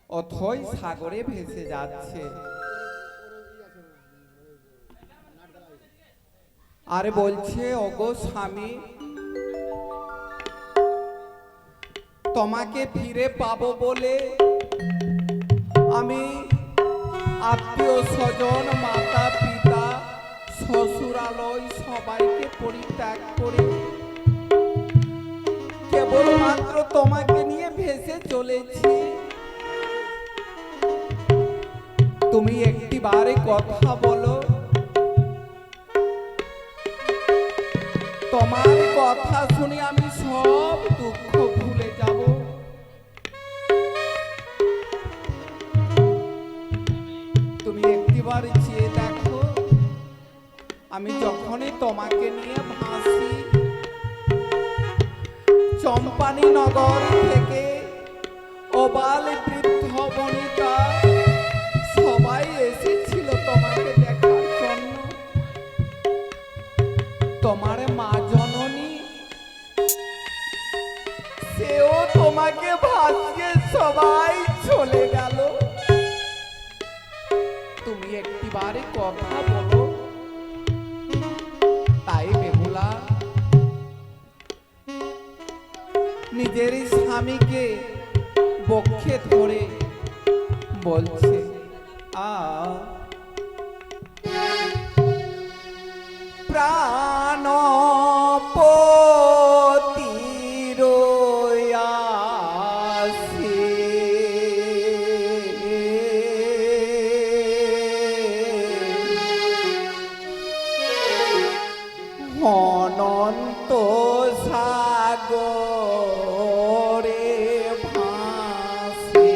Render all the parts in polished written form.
অথই সাগরে ভেসে যাচ্ছে। আর বলছে, ওগো স্বামী, তোমাকে ফিরে পাবো বলে আমি আত্মীয় স্বজন, মাতা পিতা, শ্বশুরালয় সবাইকে পরিত্যাগ করে কেবলমাত্র তোমাকে নিয়ে ভেসে চলেছি। তুমি একটিবারে কথা বলো, তোমার কথা শুনে আমি সব দুঃখ ভুলে যাব। তুমি একটিবার চেয়ে দেখো, আমি যখনই তোমাকে নিয়ে ভাসি, চম্পানী নগর থেকে ওবাল বৃদ্ধ বনিতা সবাই এসেছিল তোমাকে দেখার জন্য। তোমার মা জননী সেও তোমাকে ভাসিয়ে সবাই চলে গেল। তুমি একটিবারে কথা বলো। তাই বেহুলা নিজের স্বামীকে বক্ষে ধরে বলছে, প্রাণপতি রয়াসি অনন্ত সাগরে ভাসে।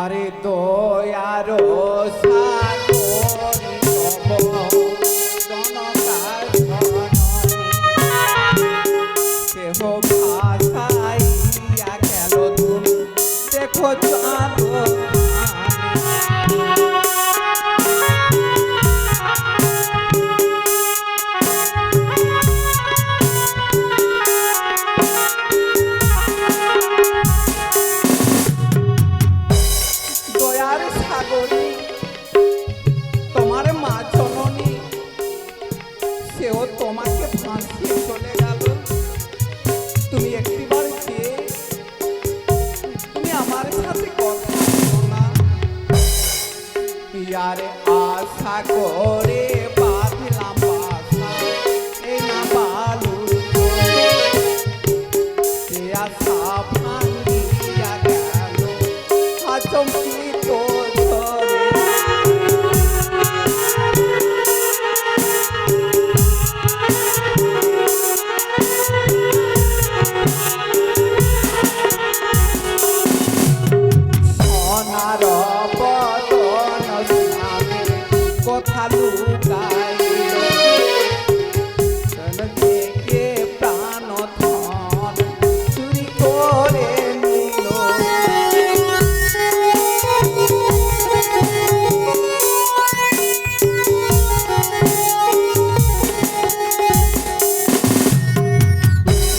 আরে দয়ার সাগরে জনতার কেহ ভাসাইয়া গেল তুমি দেখো চাঁদ। দয়ার সাগরে তোমার মা জননী সেও তোমাকে ভাসিয়ে চলে গেল। তুমি একটিবার চেয়ে তুমি আমার সাথে কথা বলো না। ইয়ারে আশা করে বাঁধলাম বাসা, এই না বালুর সে আশা ভাঙ্গিয়া গেল আচমকিত ঝড়ে। সোনার বদন স্বামী কথা লুকাইল, থেকে প্রাণ ধন চুরি করে নিল।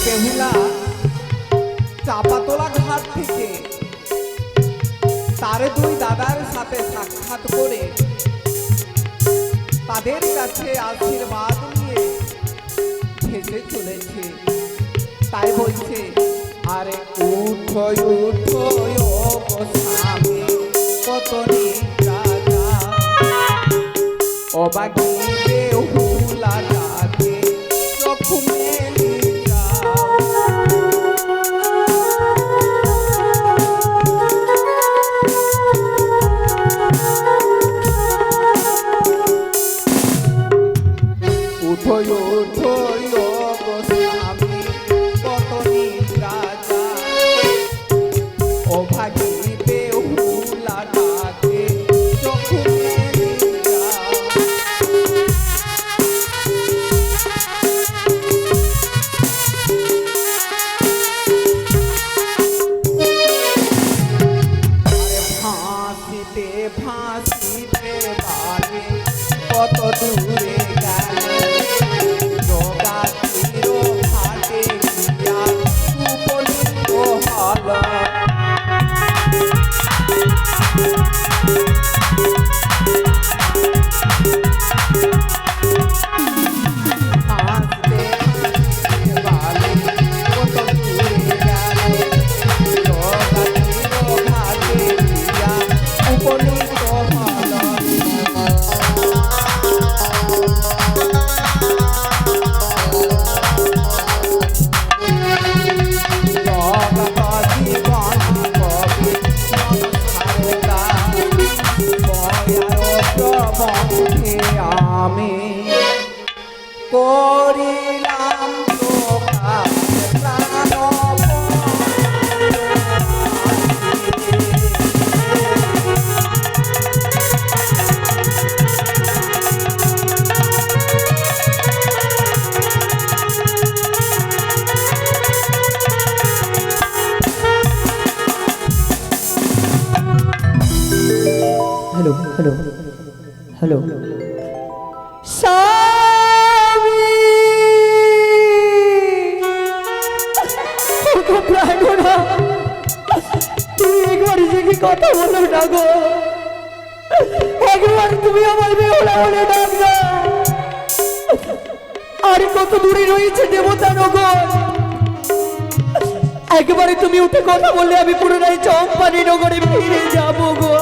বেহুলা চাপাতলা ঘাট থেকে তার দুই দাদার সাথে সাক্ষাৎ করে তাদের কাছে আশীর্বাদ নিয়ে ভেসে চলেছে। তাই বলছে, আরে উঠো উঠো ও স্বামী কত নিদ্রা, অবাকি বেহুলা ডাকে চক্ষু মেলি যাও। উঠো উঠো গো স্বামী কত নিদ্রা যায়, ও ভাগী বেহুলা ডাকে চক্ষু মেলি যাও। দূরে গেল জগাতির ঘাটে গিয়া উপনীত হল আমি করিলাম হ্যালো হ্যালো হ্যালো তুমি একবার জেগে কথা বলো না গো একবার তুমি আমার বেহুলা বলে ডাক দাও আর কত দূরে রয়েছে দেবতা নগর একবারে তুমি উঠে কথা বললে আমি পুনরায় চম্পানি নগরে ফিরে যাব গো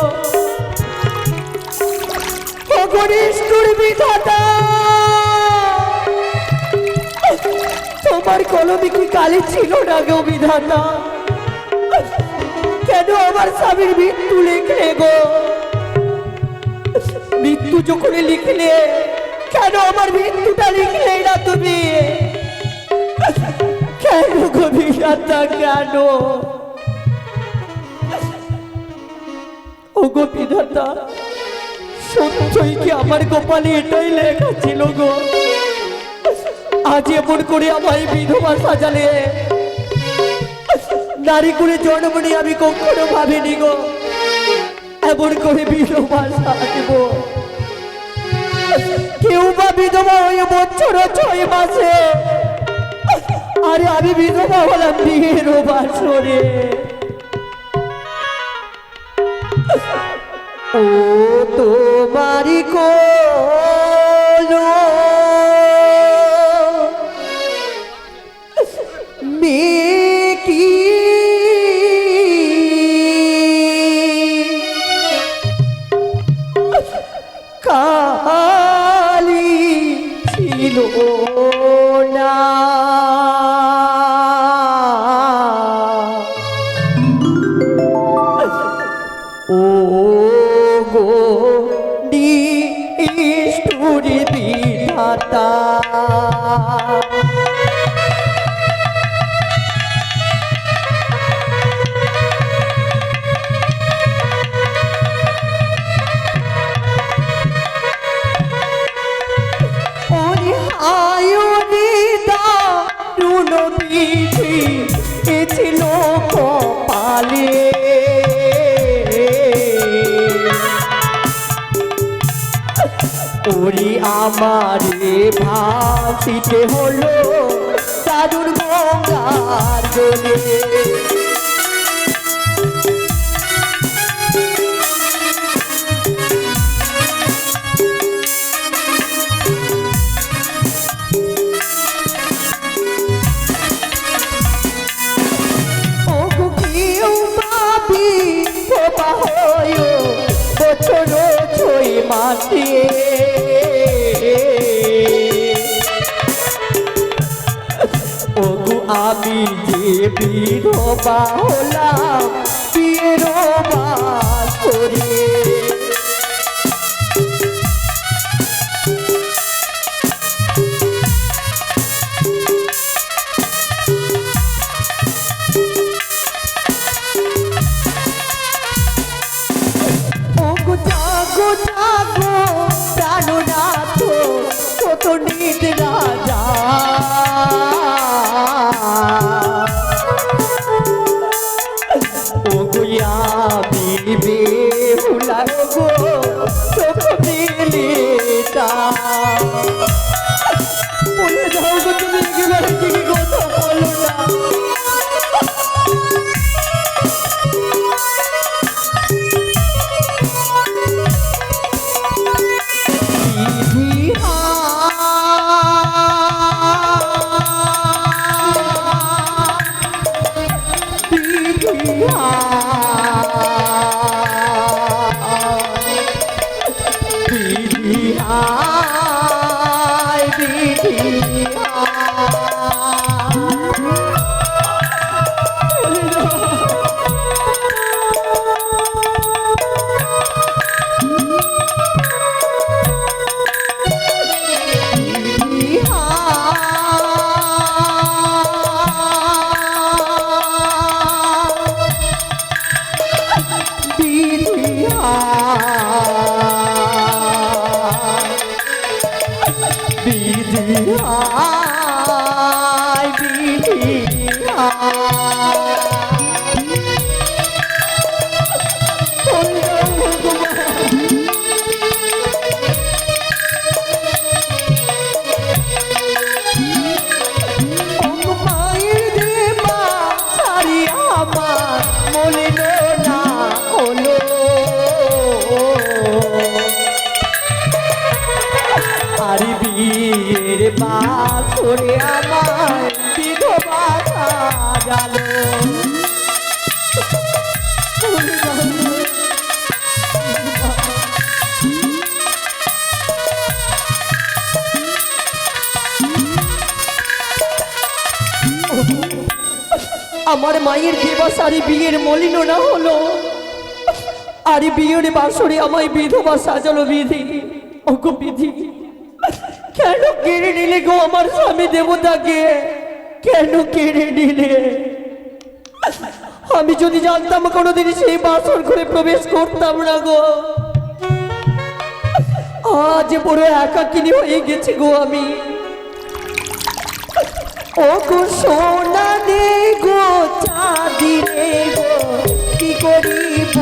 গণেশুর বিধাতা তোমার কলমে কি কালি ছিল না গো বিধাতা কেন আমার স্বামীর মৃত্যু লিখলে গো মৃত্যু যখন লিখলে কেন আমার মৃত্যুটা লিখলে না তুমি কেন গো বিধাতা কেন ও গো বিধাতা সত্যই কি আমার কপালে এটাই লেখা ছিল গো আজ এমন করে আমায় বিধবা সাজালে নারী করে জন্ম নিয়ে আমি কখনো ভাবিনি গো এমন করে বিধবা সাজব কেউ বা বিধবা হয়ে বছর 6 মাসে আরে আমি বিধবা হলাম বিয়ের বাসরে ও তোমারি কোলো মেকি কালি ছিল না ও গো নিষ্ঠুর বিধাতা ওরে আয়ুনি দারুণ বিধি এ ছিল কপালে ওরে আমারে ভাসিতে হলো দারুণ গঙ্গার জলে মাসে ওগো আমি যে বিধবা হলাম বিয়ের বাসরে কত নিদ্রা ও গুয়া বিবে ভুলা গো চোখ দিলে বলে দাও গো তুমি একেবারে কি কি কথা বলো না। বাছরে আমার বিধবা সাজালো আমার মায়ের দেবাসারি বিয়ের মলিন না হলো আর বিয়ের বাসরে আমায় বিধবা সাজালো বিধি। ওগো বিধি, কেন কেড়ে নিলে গো আমার স্বামী দেবতাকে? কেন কেড়ে নিলে? আমি যদি জানতাম কোনোদিন সেই বাসর ঘরে প্রবেশ করতাম না গো। আজ বড় একাকিনী হয়ে গেছি গো আমি। ও গো সোনা রে গো চাঁদি রে গো কি করিব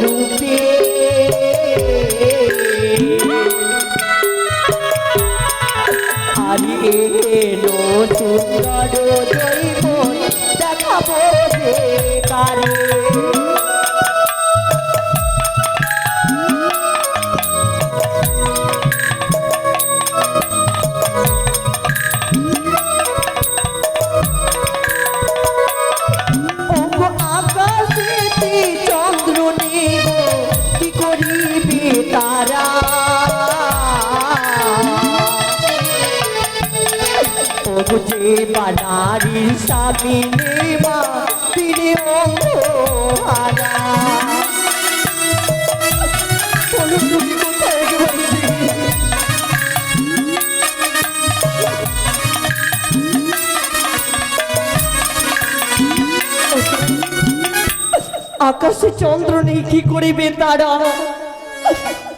রূপে, আরে এলো সুন্দর দৈব দেখাবো যে কারে। আকাশেতে চন্দ্র নেব কি করিবে তারা, যে বানারির স্বামী মা ফিরে অন্ধহারা। বলো তুমি কোথায় গেলে? আকাশে চন্দ্র নেই কি করিবে তারা,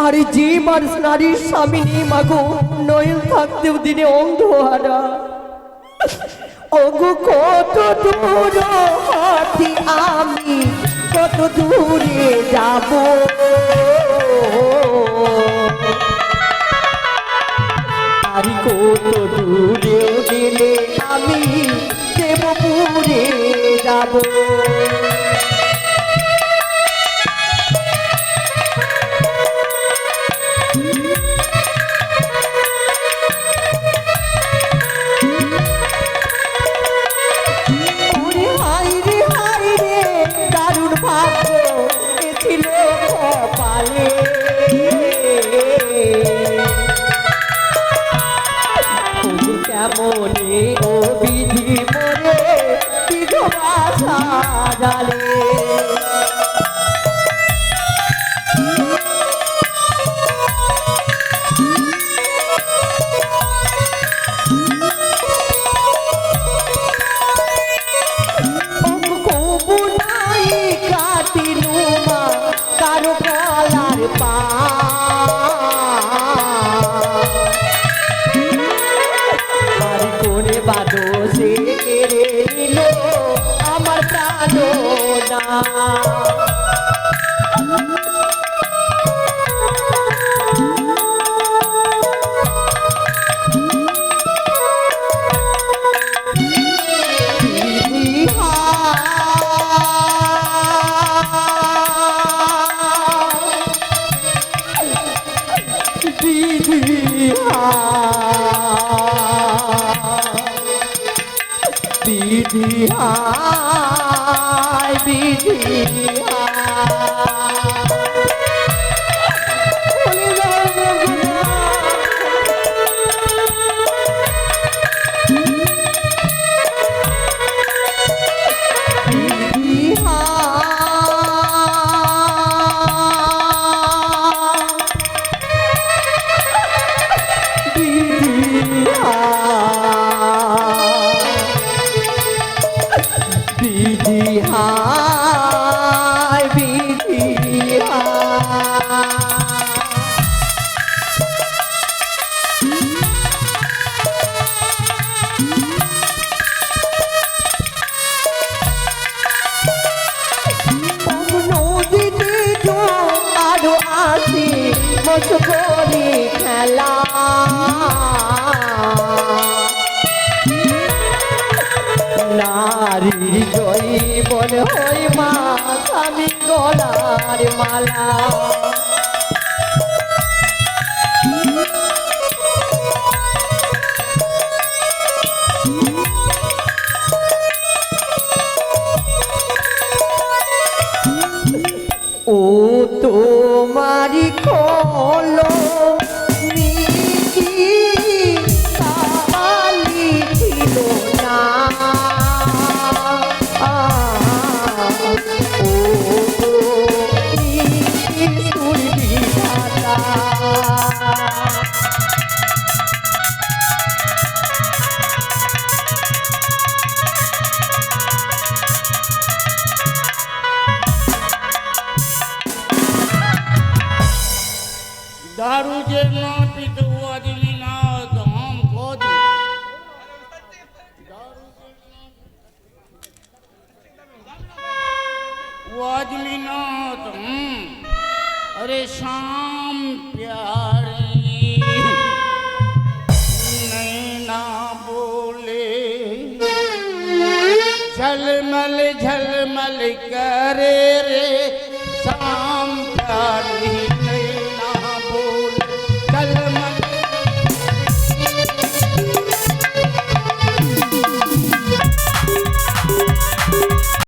আরে যে মানুষ নারীর স্বামী নেই মাগো নয়ন থাকতেও দিনে অন্ধহারা। ওগো কত দূর হাঁটি আমি, কত দূরে যাব, আরে কত দূরে গেলে আমি দেবপুরে যাব। কেমনে ও বিধি মরে বিধবা সাজালে, কবু নাই কাটিলু মা কারো গলার পা, বাদো সে কেড়ে নিল আমার প্রাণনা। বিধি হায় বিধি করি খেলা নারীর জৈবন হই মা স্বামী গলার মালা ও তোমারি খোলো নিজি কালি ছিল না ও নিজি সুরবি ধাতা दारू जे ना पीते वो आदमी ना धाम खोद वो आदमी ना धाम अरे शाम प्यारी नैना बोले झलमल झलमल करे रे शाम प्यारी